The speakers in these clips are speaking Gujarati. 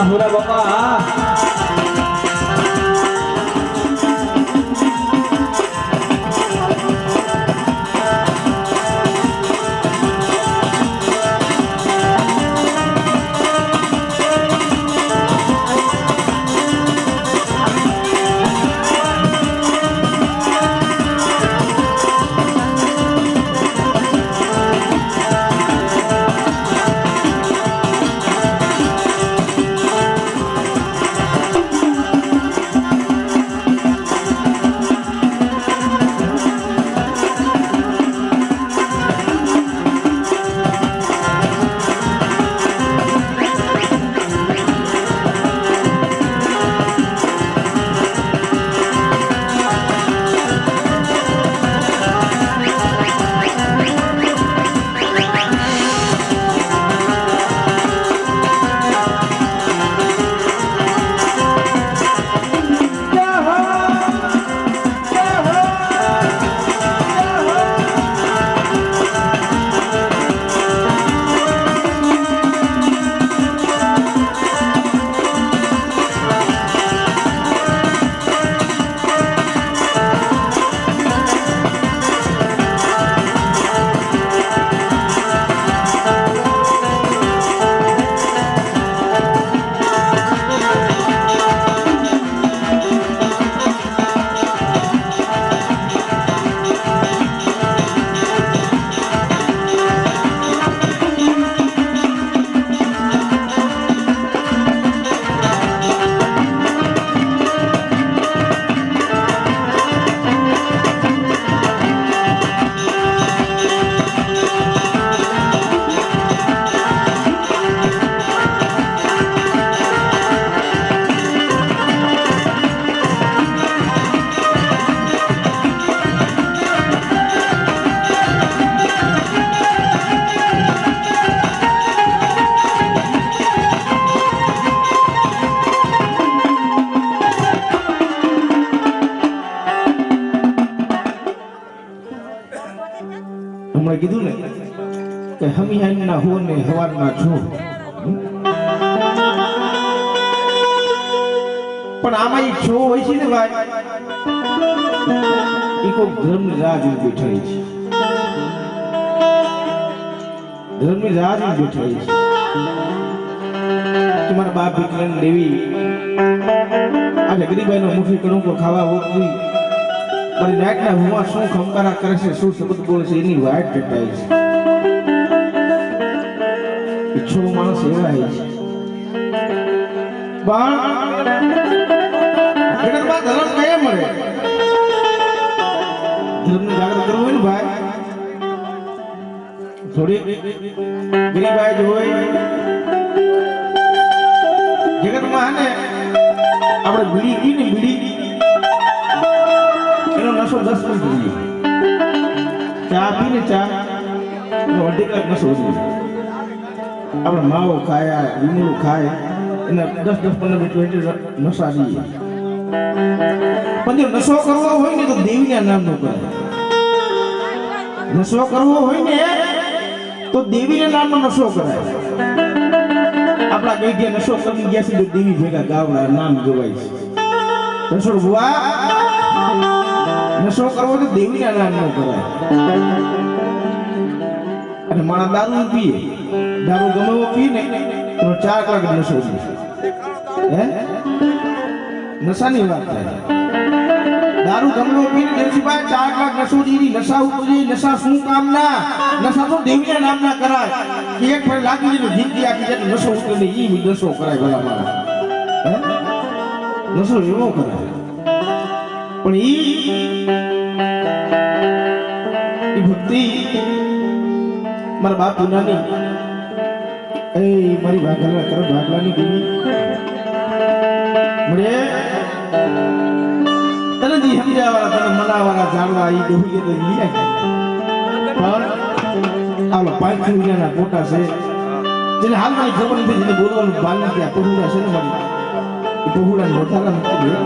આહુરા બાપા હમણાં કીધું ને કે હમી ના હો ને હવાર ના છો પણ આમાં એ છો હોય છે ને ભાઈ એ કોઈ ધર્મની રાહ જોઈ બેઠેલી છે ધર્મની રાહ જોઈ બેઠેલી છે કે મારા બાપ વિકલન દેવી આજે ગરીબાઈ નો મુઠી કણું પર ખાવા હોતી મારી નાકના હુવા શું ખંકારા કરે છે શું શબ્દ બોલે છે એની વાટ કટાય છે ઈચ્છો માણસ એવા છે જગતમાં ધર્મ કયા મળે ધર્મને જાગૃત કરવું હોય ને ભાઈ થોડી ગરીબાઈ જ હોય જગતમાં ને આપણે બીડી પી ને બીડી એનો નશો 10 મિનિટ જોઈએ ચા પીને ચા અડધી કલાક નશો જોઈએ આપણે માવો ખાયા લીમડું ખાય એને 10-15 મિનિટ નશા દઈએ પણ જો નશો કરવો હોય ને તો દેવીના નામનો કરાય નશો કરવો હોય ને તો દેવીના નામનો નશો કરાય આપણા કઈ ગયા નશો કરી ગયા છે તો દેવી ભેગા ગાવડા નામ જોવાય છે નશો ભુવા નશો કરવો તો દેવીના નામનો કરાય અને મારા દારૂ પીએ દારૂ ગમે પીએ ને તો 4 કલાક નશો છે હે નશાની વાત થાય દારૂ ગમે પીને દેવજીભાઈ 4 કલાક નશો જીરી નશા ઉપજી નશા શું કામના નશા તો દેવીના નામના કરાય કે એક ફેર લાગી જાય જિંદગી આખી જાય નશો ઉતરે ઈ નશો કરાય ભલા મારા હે નશો એવો કરાય પણ ઈ ભક્તિ મારા બાપ પુનાની એ મારી ભાગલા કરો ભાગલાની દેવી મળે તને જી સમજાવાળા તને મનાવાળા જાણવા ઈ ડોહી તો લીયા પણ આલો 5 મહિનાના પોટા છે જેને હાલમાં ખબર નથી જેને બોલવાનું બાલ નથી આ પહોળા છે ને મારી એ પહોળા નોતારા નથી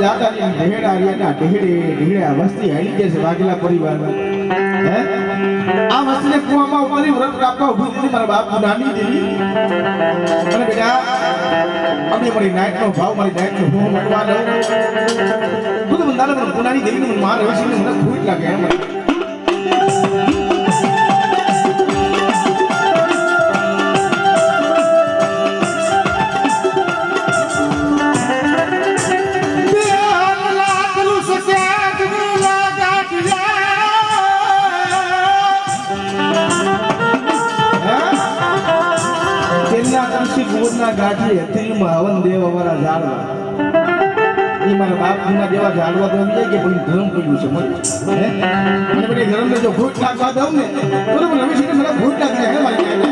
જાતા ને ઢેડા રહ્યા ઢેડે આ વસ્તી હાલી જશે વાઘેલા પરિવારમાં હે આ વસ્તીને કુવામાં ઉપાડી વ્રત કાપવા ઊભી દીધી મારા બાપ નાની દેવી અને બેટા અમે મારી નાઈટનો ભાવ મારી નાઈટનો હું મળવા દઉં તું તો બંધારે પણ પુનાની દેવીને મને માર હશે મને ભૂખ લાગે એમ ગાંઠી હથેળીમાં હવન દેવા વાળા ઝાડવા એ મારા બાપના જેવા ઝાડવા તો જાય કે પણ ધર્મ પડ્યું છે મને મને બધી ધર્મને જો ભૂત નાખવા દઉં ને બરોબર હવે છે મને ભૂત નાખે હે મારી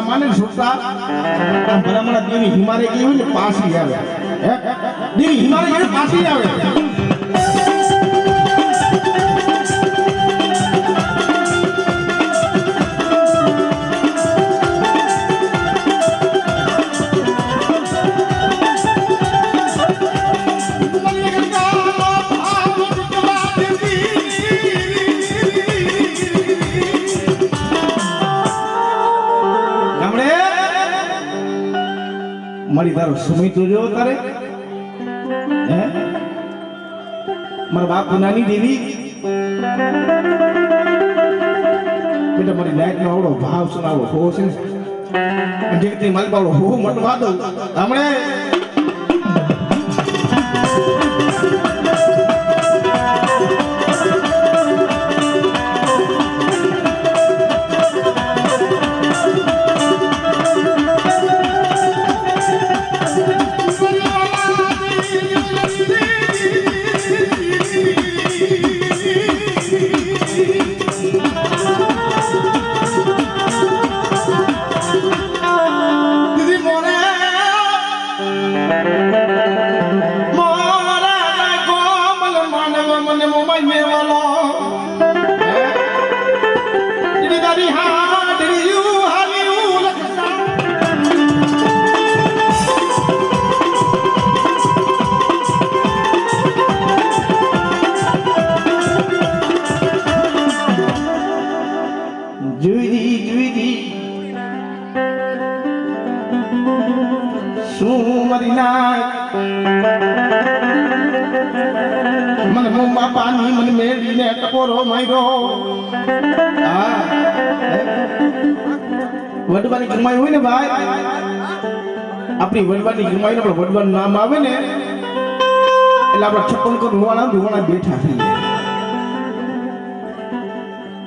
માને છોકરા ભલામણ દેવી હિમાલય ગઈ હોય ને પાછી આવે દેવી હિમાલય ગઈ પાછી આવે મારી તારો સમય તો જો તારે હે મારા બાપ નાની દેવી બેટા મારી લાઈટ નો આવડો ભાવ સુનાવો હો છે જે તે મારી બાવડો હો મટવા દઉં હમણે मन मुम्मा पानी मन मेरी ने टपोरो मायरो वडवानी कमाई હોય ને ભાઈ આપણી વડવાની કમાઈ ને વડવાનું નામ આવે ને એટલે આપણા 56 કરોડ રૂવાણા બેઠા થઈ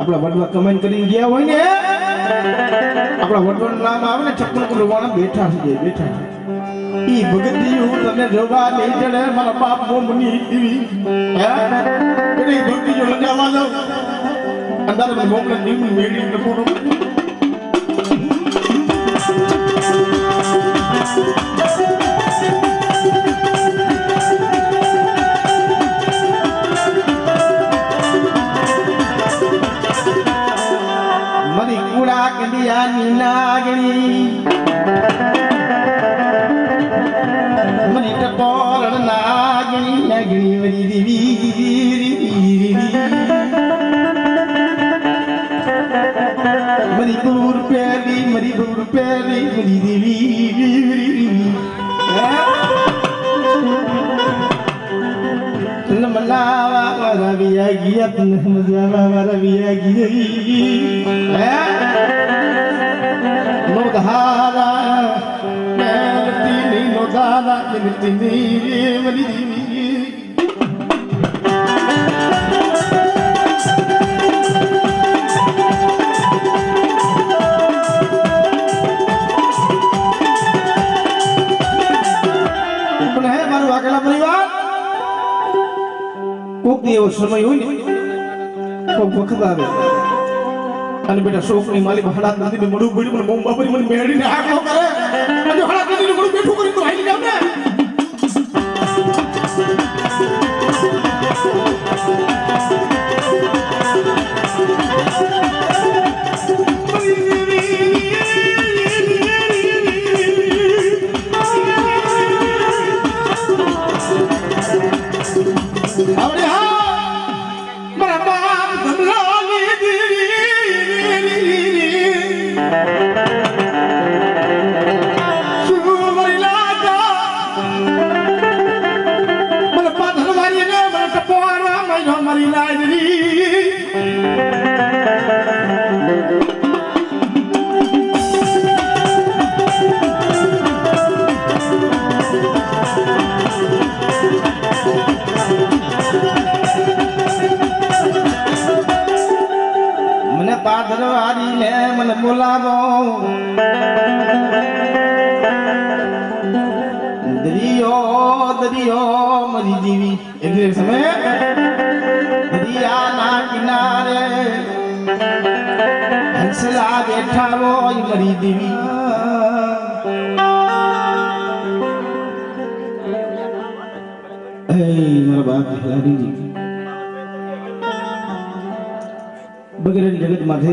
આપણા વડવા કમાઈ કરીને ગયા હોય ને આપણા વડવાનું નામ આવે ને 56 કરોડ રૂવાણા બેઠા થઈ બેઠા ઈ ભગતિયું તને જોવા લઈ જડે મારા બાપ મોમની દીવી હે એ ભક્તિયો લગાવા દો અંદાર મને મોકલે દીવી મેળી ને પૂરો મરી કુડા કંડિયા ની નાગણી मनी टपोर नागनी नागनी मरी देवी मणिपुर प्यारी मरी देवी नमलावा रविया गियत नमजावा रविया गियी नोधारा मेलती नोधारा मेलती मरी देवी કોક એવો સમય હોય ને કોક વખત આવે અને બેટા શોકની માલી હળાદ નદીને મળું પડ્યું પણ મોમ બાપરી મને મેળીને હાકલો કરે અને હળાદ નદીને મળું બેઠું કરી તો હાલી જાવ ને પાદરવારીને મને બોલાવો દરિયો મરી જીવી એટલે સમય દરિયાના કિનારે હંસલા બેઠા હોય મરી દેવી મારા બાપ હલારીજી બગડેલ જગત માથે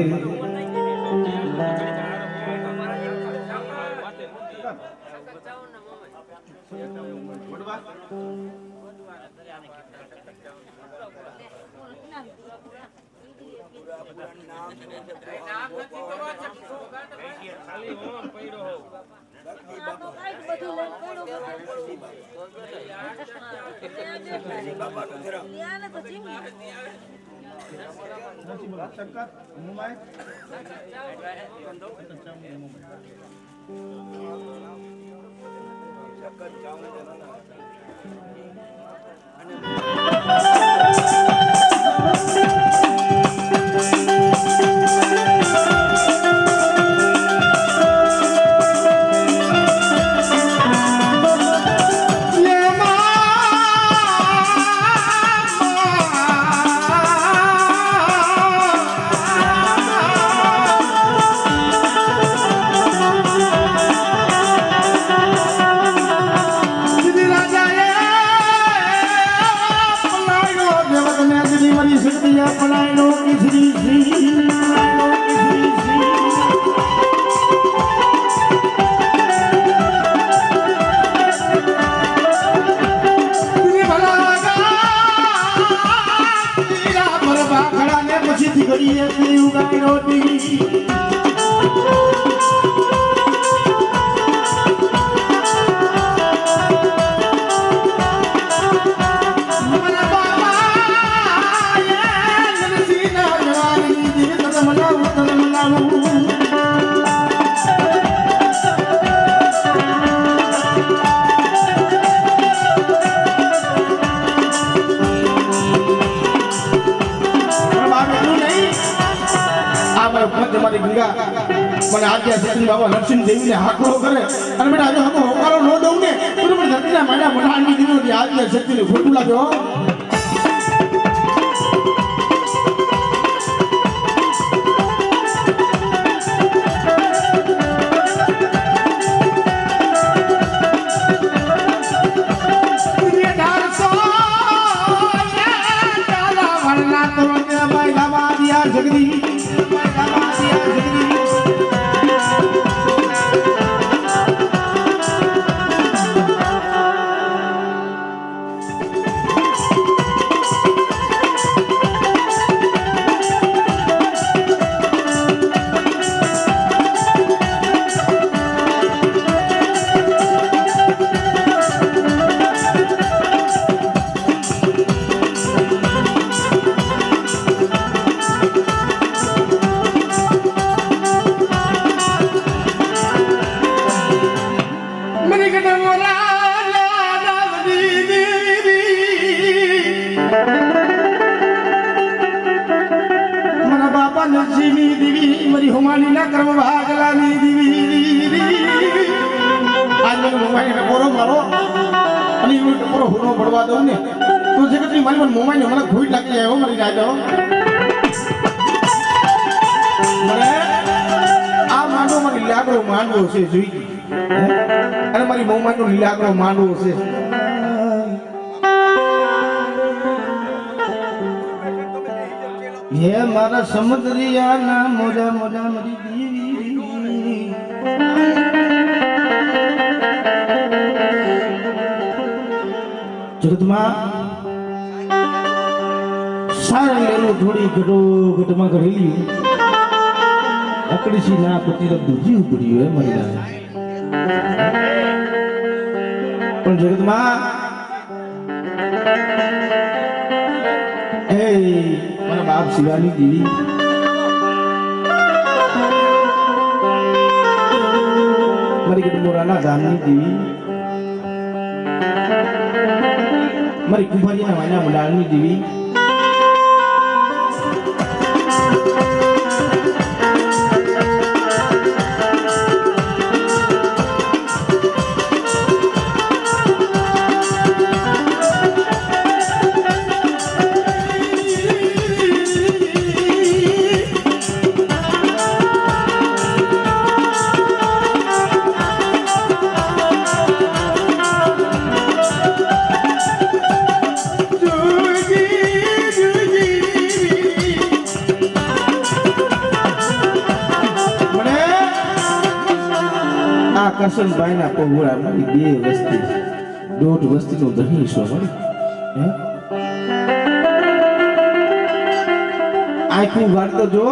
મને આજે સચિન બાબા નરસિંહ દેવીને હાકલો કરે અને બેટા જો હકો હોકારો ન દઉં ને તો મને ધરતીના માડા મઢાની દીનો આજે સચિન ખોટું લાગ્યો નરસિંહની દેવી મારી હુમાનીના કર્મ ભાગલાની દેવી આજ મને મોમાઈને ટકોરો મારો અને એનો ટકોરો હુનો પડવા દઉં ને તો જગતની મારી મને મોમાઈને હમણાં ભૂઈ લાગી જાય હો મારી રાજા મને આ માંડવો મારી લાકડો માંડવો છે જોઈ અને મારી મોમાનો લીલાકડો માંડવો છે હે મારા સમુદ્રિયાના મોજા મોજા મારી દેવી જગતમાં સારા લેલું થોડી ઘટો ઘટમાં ઘરેલી અકડીસી ના પતિ દૂજી ઉપડ્યું હે મારી ના પણ જગતમાં એ મારા બાપ શિવાની દેવી મારી ગઢમોરાના ગામની દેવી મારી કુંભારીના વાના મંડાળની દેવી કરશનભાઈ ના પહોળા મારી બે વસ્તી દોઢ વસ્તી નો દહીં છો મળી આખું વાળતો જો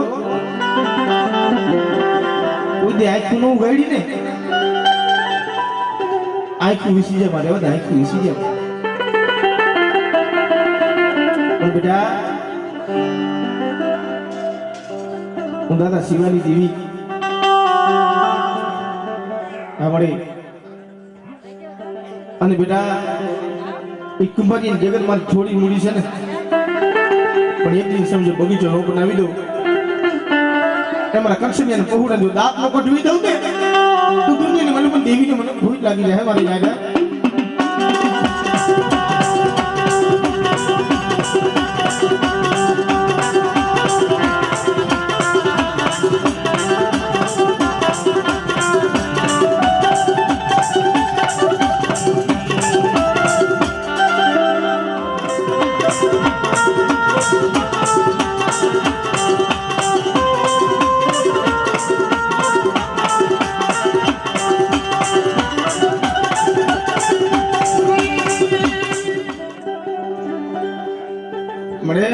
કોઈ દે આખું નું ગાડી ને આખું વિસી જાય મારે બધા આખું વિસી જાય પણ બેટા હું દાદા શિવાની દેવી અને બેટા એક કુંભારી જગત માં થોડી મૂડી છે ને પણ એક દિન સમજો બગીચો નો બનાવી દઉં તમારા કક્ષિયાને પહોળા જો દાંત નો કટવી દઉં ને તો દુનિયાની મને પણ દેવીને મને ભૂખ લાગી જાય મારી જાગા મળે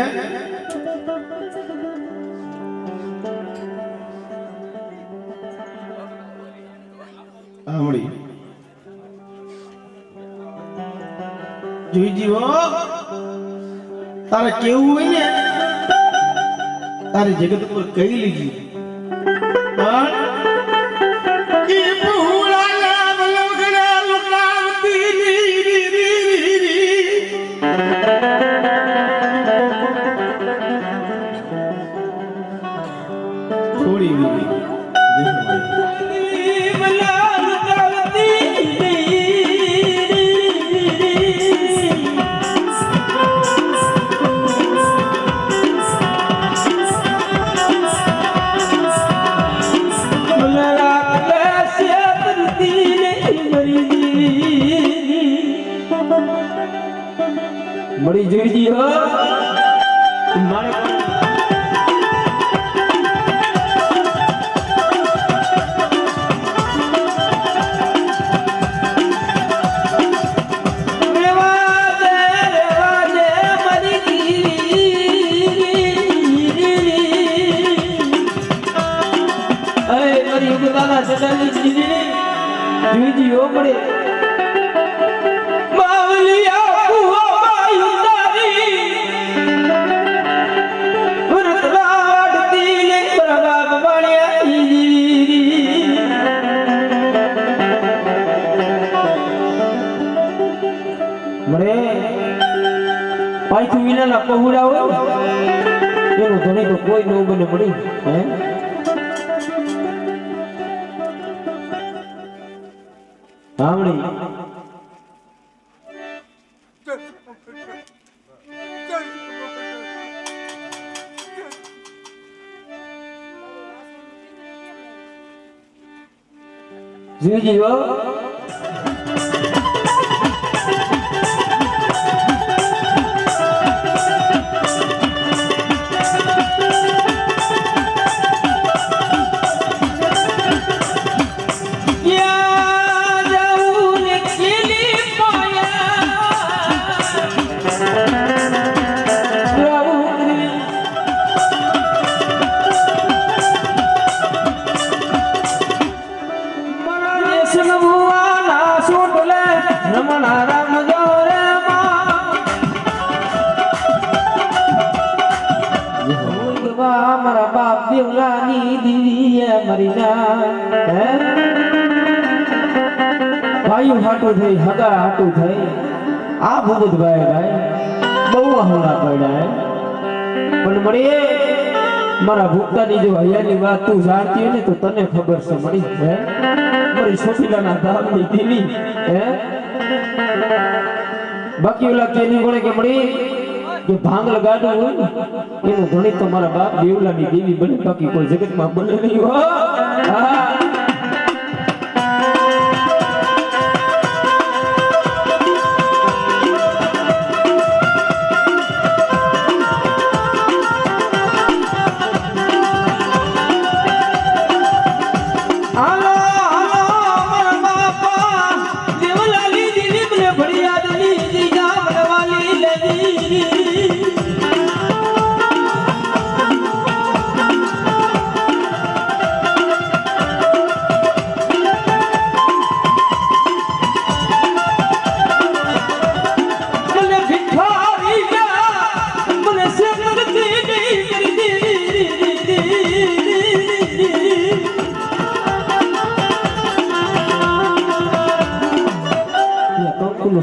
મળી જોઈ જીવો તારે કેવું હોય ને તારે જગત પર કહી લીધી મળી જોઈજી હો મારે જોઈજી હો મળે પાછું વિનાના પહોળા હોય એનું ધણી તો કોઈ ન બને મળી હે હામણી જી જીવો મારા બાપ દેવલાની દીદી મરીના ભાઈ હાટું થઈ હગા હાટું થઈ આ ભૂપતભાઈ ભાઈ બહુ હમણાં પડ્યા પણ મળીએ મારા ભૂપતાની જો હૈયાની વાત તું જાણતી હોય ને તો તને ખબર છે મળી હે મારી સોશીલાના ધામની દીવી હે બાકી ઓલા કેની ગોળે કે મળી કે ભાંગલ ગાડું હોય ને એનો ધણી તો મારા બાપ દેવલાની દેવી બને બાકી કોઈ જગતમાં બને નહીં હો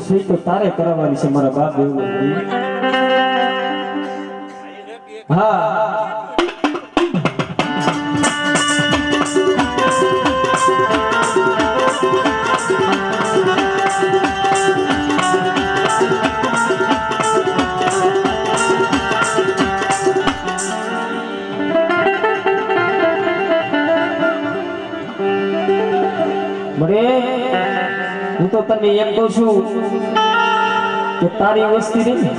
સહી તો તારે કરાવવાની છે મારા બાપ એવું હા હું તો તને એમ કહું છું કે તારી વસ્તી રહી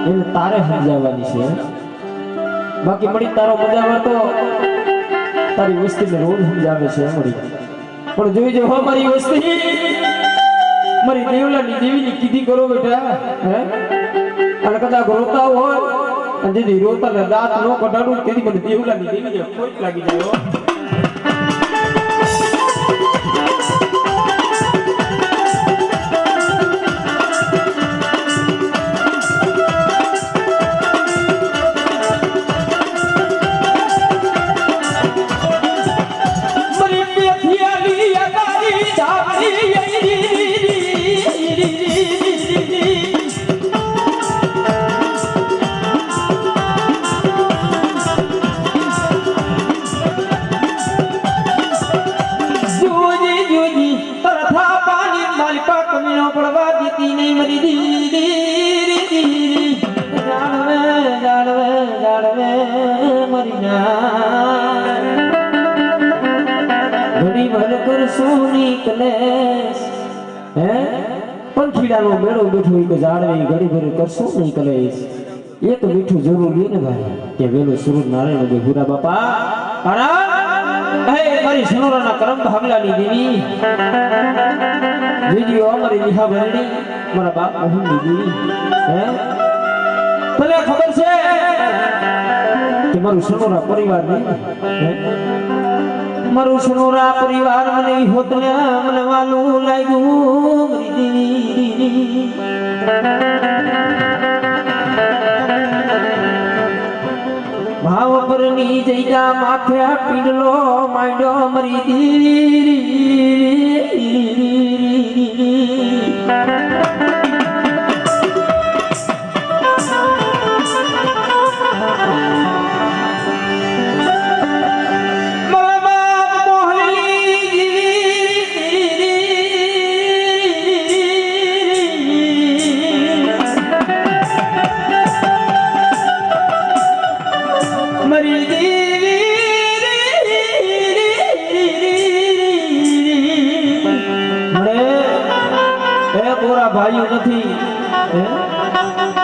એને તારે સમજાવવાની છે બાકી મળી તારો મજામાં તો તારી વસ્તીને રોજ સમજાવે છે મળી પણ જોઈ જો હો મારી વસ્તી મારી દેવલાની દેવીની કીધી કરો બેટા હે અને કદાચ રોતા હોય અને જેથી રોતા ને દાંત ન કઢાડું તેથી મને દેવલાની દેવીને ખોટ લાગી જાય હો પંખીડાનો મેળો બેઠો જાળવે ઘડી ભરે કરશો નહીં કલેશ એક મીઠું જરૂરી ને ભાઈ કે વેલો સુરત નારાયણ બે હુરા બાપા મારી સનોરાના કરમ ભાગલાની દેવી જીજીઓ અમારી નિહા ભરણી મારા બાપ મહિમની દેવી હે તને ખબર છે કે મારું સનોરા પરિવાર નહીં મારું સનોરા પરિવાર મને હોત ને મને વાલું લાગ્યું ભાવ પરની જઈજા માથે પીડલો માંડ્યો મરી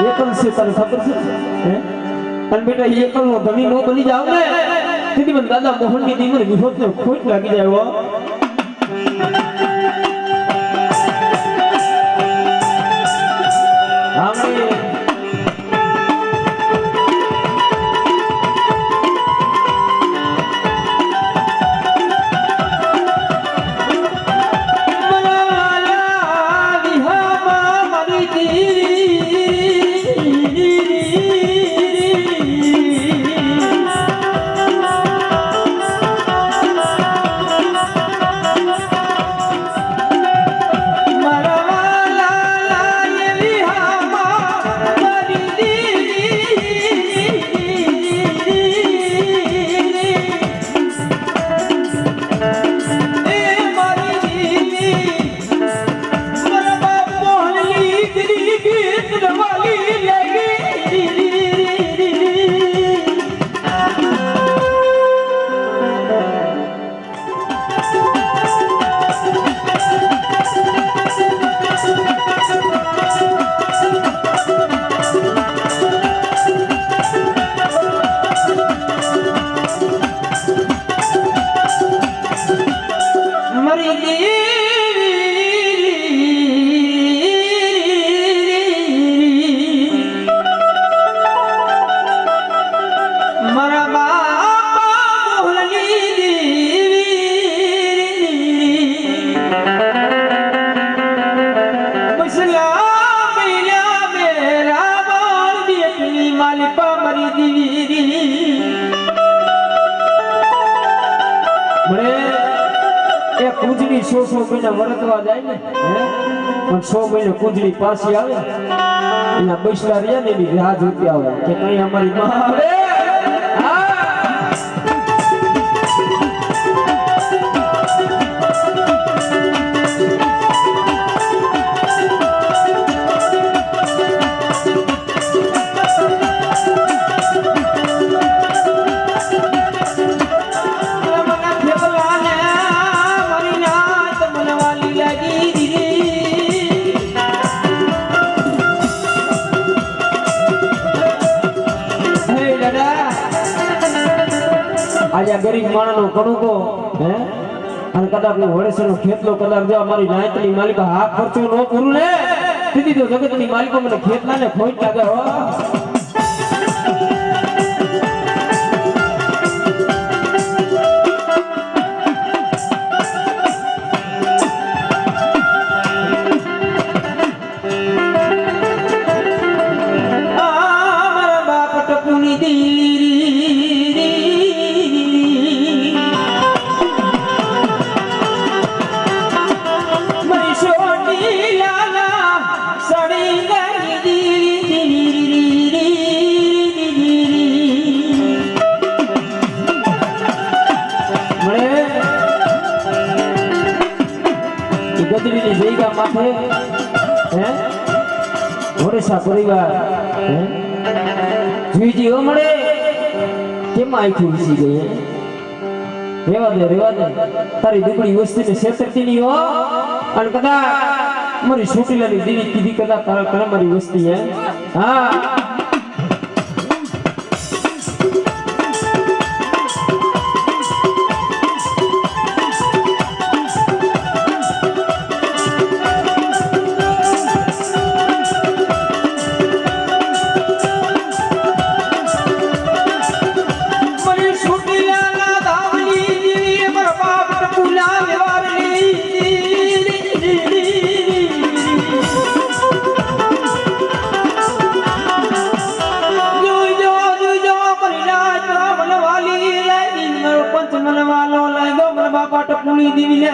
એકલ છે તને ખબર છે હે અને બેટા એકલ નો ધણી નો બની જાવ ને તેથી મને દાદા મોહન ની દીવર વિહોત ને ખોટ લાગી જાય હો આમે કુંજડી 100 મહિના વરતવા જાય ને પણ 100 મહિને કુંજડી પાછી આવે એના બૈસલા રહ્યા ને એની રાહ જોતી આવે કે કઈ અમારી માં આવે આજે ગરીબ માણસનો કણુકો હે અને કદાચ નો વડેસરનો ખેતલો કદાચ જો અમારી નાયતની માલિક હા ખર્ચો નો પૂરું ને દીદી તો જગતની માલિકો મને ખેતલા ને ખોટ લાગે હો મારા બાપ ટપુની દી ગદડીની જગ્યા માથે હે ઓરેસા પરિવાર હે જીજી ઓ મળે કેમ આખી વિસી ગઈ હે રેવા દે તારી દુબળી વસ્તીને છેતરતી ની હો અને કદાચ મારી છોટીલાની દીવી કીધી કદાચ તારા મારી વસ્તી હે હા ટપુની દીવી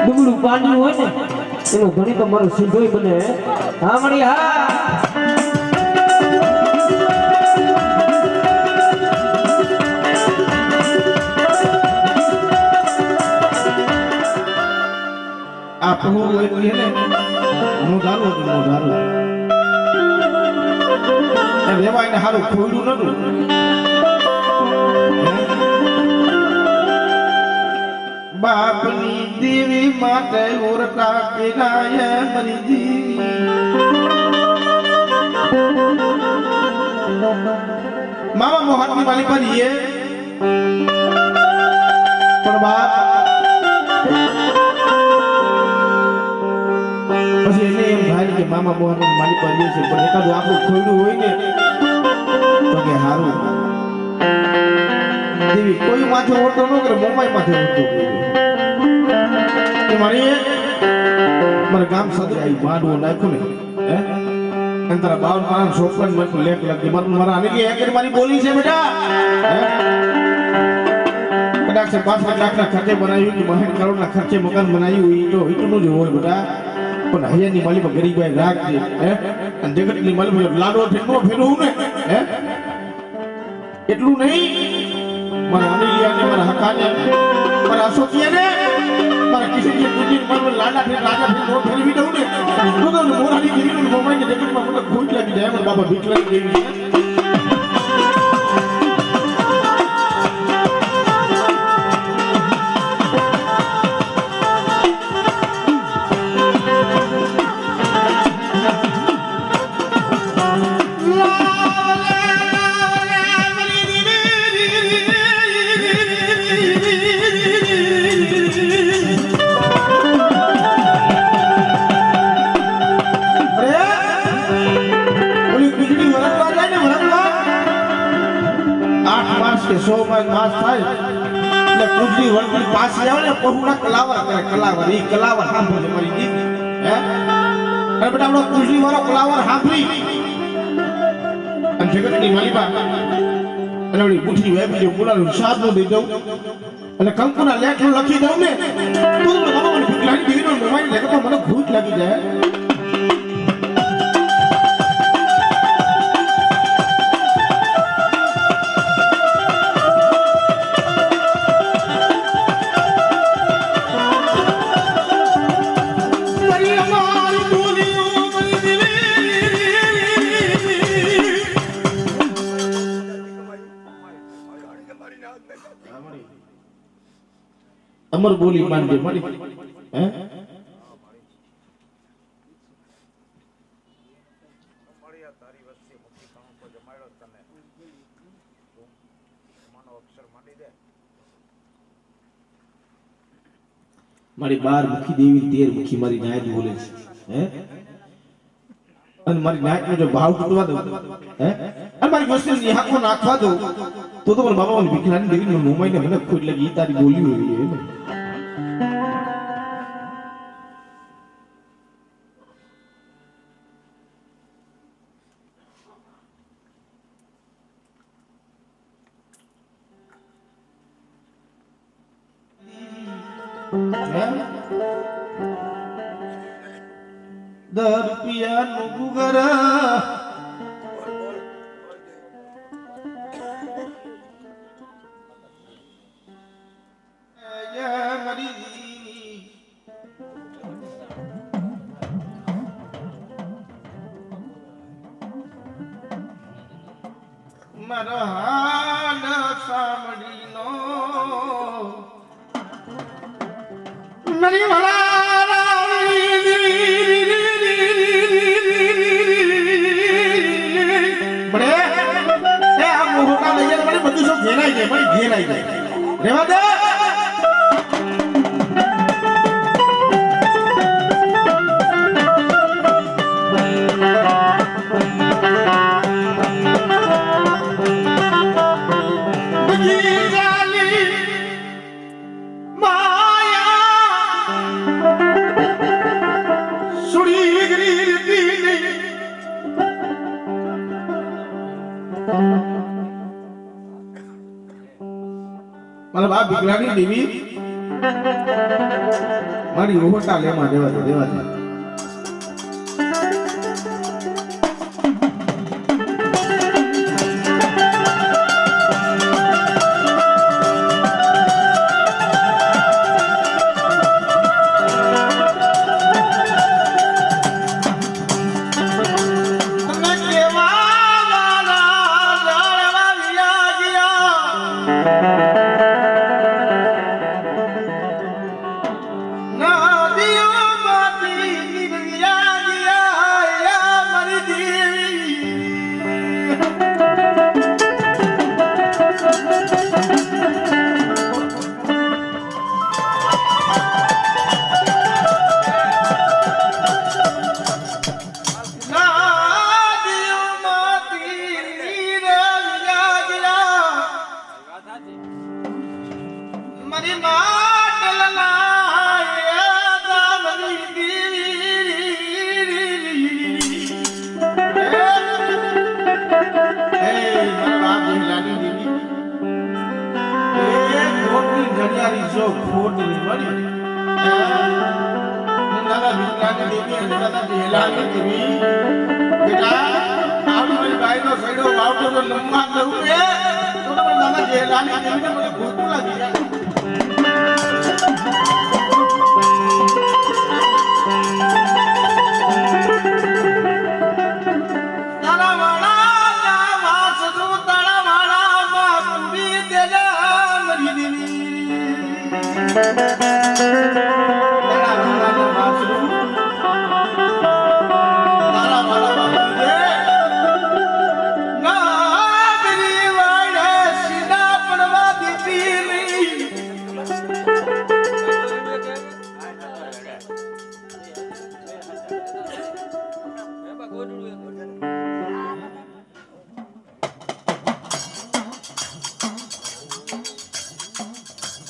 ડુબડું પાણી હોય ને એનો ઘણી તો મારો સીધોય બને હા મળી હા આ પહોળું એટલી હે ને મોઢારું હતું મોઢારું એ રેવાય ને હારું ખોયડું નતું બાપની દેવી માટે ઓરતા કેરાય મરી દેવી મામા મોહનની વાલી પર ये પણ બાપ પછી એને એમ થાય કે મામા મોહનની વાલી પર ये છે પણ એકાદું આપણું ખોયડું હોય ને તો કે હારું દેવી કોઈ માથે ઓરતો ન કરે મોમાઈ માથે ઓરતો કે મારી મારા ગામ સાથે આવી માંડવો નાખ્યો ને હે અંતરા 52 પાના સોપન માં લેખ લખી મારા આને કે એક મારી બોલી છે બેટા કદાચ 5 લાખના ખર્ચે બનાવ્યું કે 62 કરોડના ખર્ચે મકાન બનાવ્યું ઈ તો એટલું જ હોય બેટા પણ હૈયાની માલીમાં ગરીબાઈ રાખજે હે અને જગતની માલીમાં લાડો ઠેકો ફેરવું ને હે એટલું નહીં મારા અનિલિયાને મારા હકાને મારા અશોકિયાને મારા કિશનજી દુજી મારા લાડા ફેર રાજા ફેર નો ફેરવી દઉં ને તો મોરાલી ગીરીનું મોમાઈને જગતમાં મને ખોટ લાગી જાય મારા બાબા ભીખલાની દેવી માસ થાય એટલે કુજરી વળતી પાસે આવે ને પहुડા કલાવર કરે કલાવર ઈ કલાવર સાંભળે મારી દીદી હે અરે બેટા આપણો કુજરી વાળો કલાવર સાંભળી અને જગતની માલિકા અને ઓલી બુઠી વેબી બોલાનું સાદનો દઈ દઉં અને કંકુના લેખ લખી દઉં ને તો મને ભીખલાની દેવીનો મોબાઈલ લેખો તો મને ભૂખ લાગી જાય અમર બોલી માનજે મળી હે મારી 12 મુખી દેવી 13 મુખી મારી નાયક બોલે છે હે અને મારી નાયકનો જો ભાવ તૂટવા દઉં હે અને મારી વસ્તુની હાકો નાખવા દઉં તો મારા બાબા ભીખલાની દેવીનો મોમાઈને મને ખોટ લાગી તારી બોલી હોય હે દર પિયાનું ગુગરા મારા હાલ સાંભળીનો મારી બધું શું ઘેરાઈ જાય પણ ઘેરાઈ જાય રેવા દે મારા બાપ ભીખલાની દેવી મારી ઓહટા લેમાં દેવા દે મળી દાદા વિકલાંગ દેવી અને દાદા ઢેલાની દેવી બેટા આવડી મારી બાઈનો સૈડો વાવતો તો નમવા દઉં કે તો પણ દાદા ઢેલાની દેવીને મને ભૂતું લાગી જાય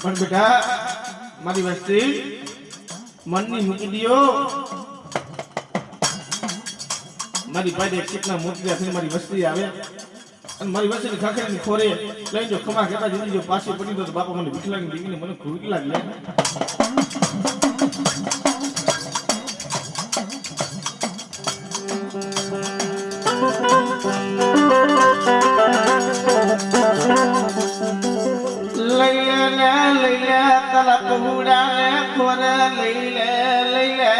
પણ બેટા મારી વસ્તી મનની મૂકી દિયો મારી પાસે એક ચીકના મોતિયા થઈને મારી વસ્તી આવે અને મારી વસ્તી ખાખરીની ખોરે લઈ જો ખમા કહેતા જતી જો પાછી પડી તો બાપા મને વિકલાંગ દીકરીને મને ખોરી લાગી પहुड़ा ने खोर लई ले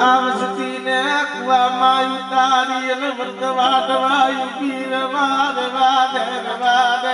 आवसती ने कुआ मायु तारी ने वर्तवा दवायु पीर वाद वाद वाद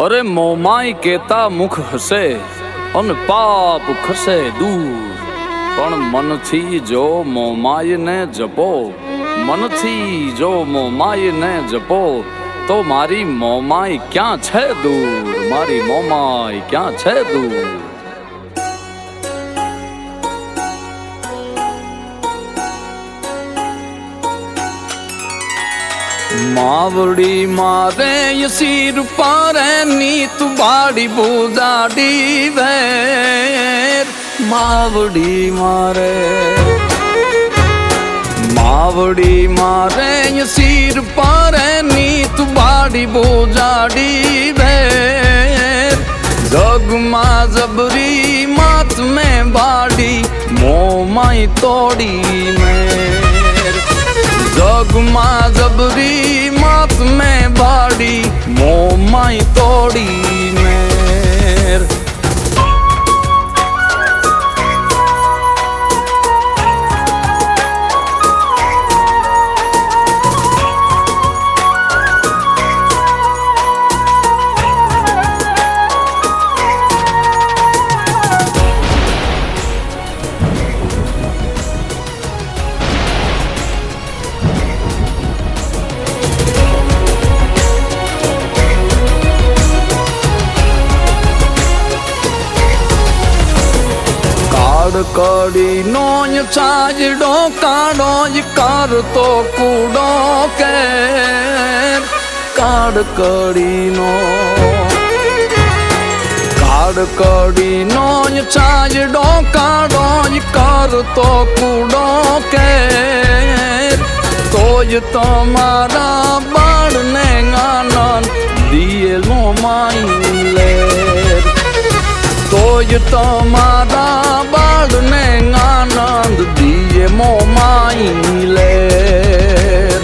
અરે મોમાય કેતા મુખ હસે અને પાપ ખસે દૂર, પણ મનથી જો મોમાય ને જપો, મનથી જો મોમાય ને જપો, તો મારી મોમાય ક્યાં છે દૂર, મારી મોમાય ક્યાં છે દૂર. માવડી મારે સિર પારે નીત બાડી બુદાડી વેર, માવડી મારે, માવડી મારે સિર પારે નીત બાડી બુજાડી વેર, જગમાં જબરી માત મેં બાડી મોમાય તોડી મેર, જગમાં જબરી માત મેં બાડી મોમાય તોડી મેર. કડી નોય સાજડો કાઢો જ કરતો કૂડો કેર, કાઢ કડીનો, કાઢ કડીનો સાજડો કાઢો જ કરતો કૂડો કેર, તોય તમારા બાળને આનંદ દિયેલો માઈ લેર, તોય તમારા બાળને આનંદ દિયે મોમાઈ લેર.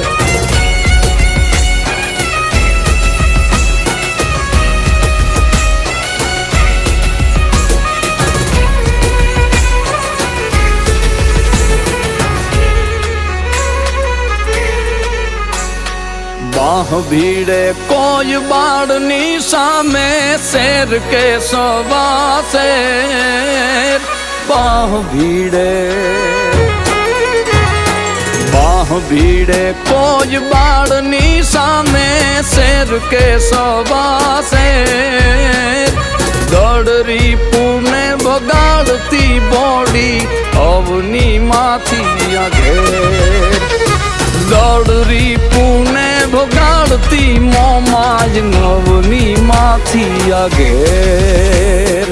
બાહ ભીડે કોઈ બાળની સામે શેર કે સવાસે, બાહ ભીડે, બાહ ભીડે કોઈ બાળની સામે શેર કે સવાસે, ગડરી પૂને બગાડતી બોડી અવની માંથી આઘેર, ગડરી પૂને ભગાડતી મોમાજ નવની માંથી આઘેર.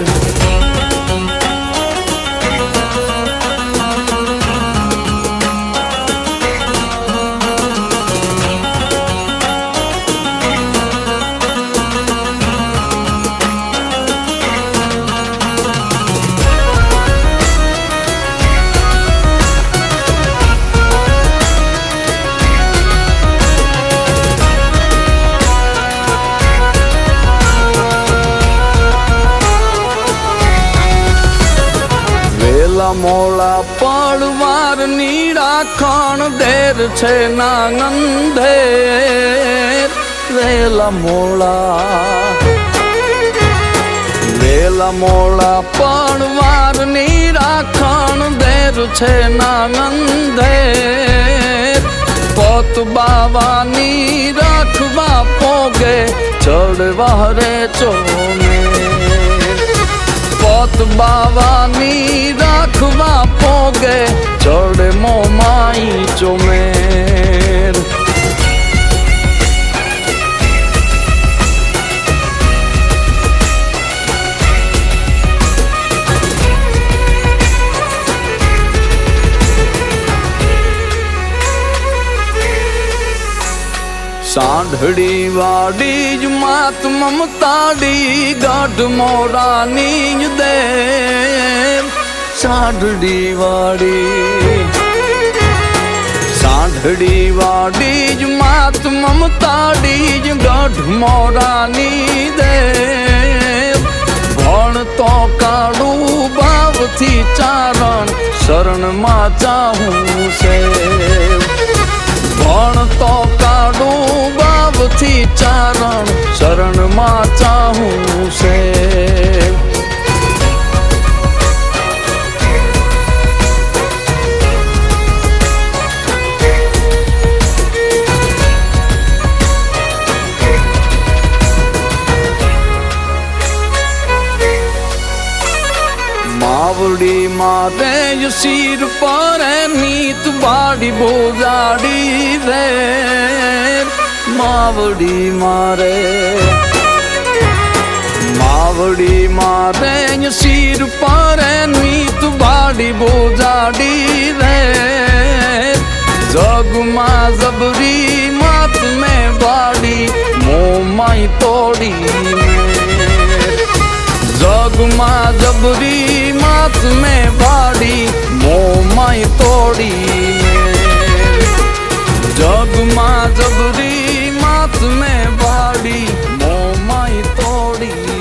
મોળા પડવાર ની રાખણ દેર છે નાંગંધેર, વેલા મોળા, વેલા મોળા પડવાર ની રાખણ દેર છે નાંગંધેર, પોત બાવાની રાખવા પોગે ચડવા રે ચોમેર, પોત બાવાની રાખવા પોગે ચડે મોમાઈ ચોમેર. સાંઢળી વાડી જ માત મમતાડી ગાઢ મોરાની જ દેવ, સાંઢળી વાડી, સાંઢળી વાડી જ માત મમતાડી જ ગાઢ મોરાની દેવ, ભણતો કાઢું ભાવથી ચારણ શરણમાં ચાહું સેવ, ભણતો કાઢું ભાવથી ચારણ શરણમાં ચાહું માવડી મારે શિર પર નીત બાડી બોજાડી રે માવડી મારે માવડી મારે શિર પર નીત બાડી બોજાડી રે જગમાં જબરી માત મેં બાડી મોમાઈ તોડી જગમાં જબરી માત મેં બાડી મોમાઈ તોડી જગમાં જબરી માત મેં બાડી મોમાઈ તોડી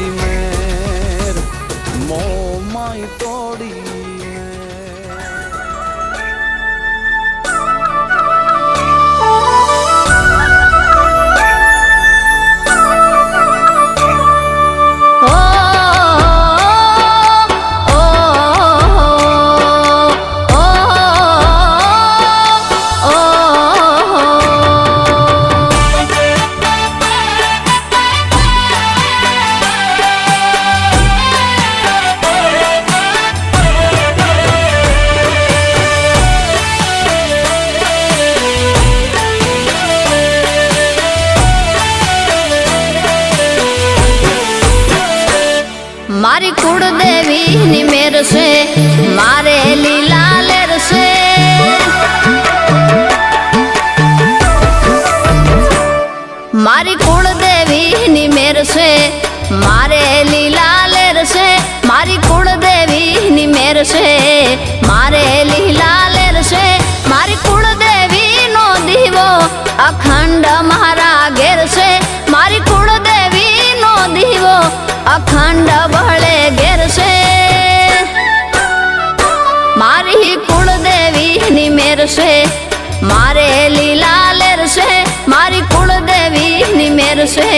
મોમાઈ તોડી મારી કુળદેવી ની મેર છે મારે લીલા લેર છે મારી કુળદેવી ની મેર છે મારે લીલા લેર છે મારી કુળદેવી ની મેર છે મારે લીલા લેર છે મારી કુળદેવી નો દીવો અખંડ મારા ઘેર છે મારી કુળદેવી નો દીવો અખંડ બળે ઘેર છે મારી કુળદેવી ની મેર છે મારે લીલા લેર છે મારી કુળદેવી ની મેર છે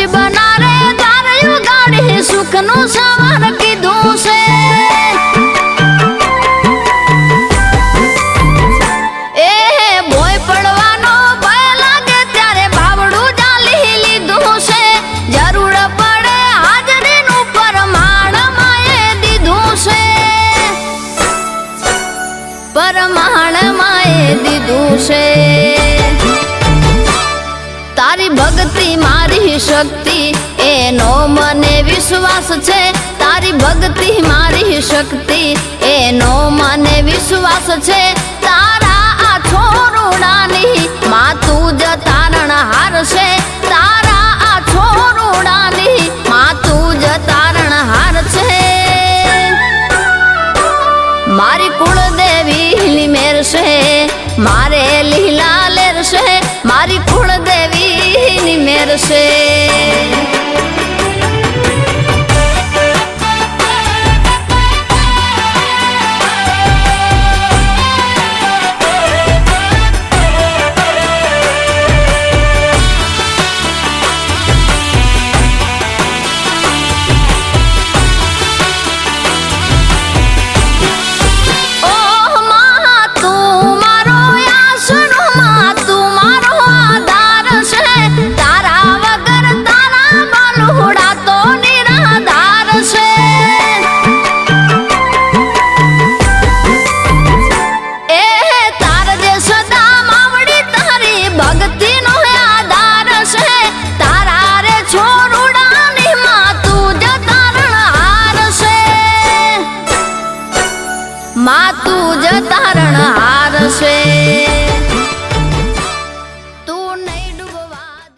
બનારે તારું ગાડી સુખનું સવાર કીધું છે એ ભોય પડવાનો ભય લાગે ત્યારે બાવડું ચાલી લીધું છે જરૂર પડે હાજરીનું પરમાણ માએ દીધું છે પરમાણ માએ દીધું છે તારી ભક્તિ મારી શક્તિ એનો મને વિશ્વાસ છે તારી ભક્તિ મારી શક્તિ એનો મને વિશ્વાસ છે તારા આ છોરુડાની માતું જ તારણહાર છે તારા આ છોરુડાની માતું જ તારણહાર છે મારી કુળદેવી ની મેર છે મારે લીલા લેર છે મારી કુળદેવી ની મેર છે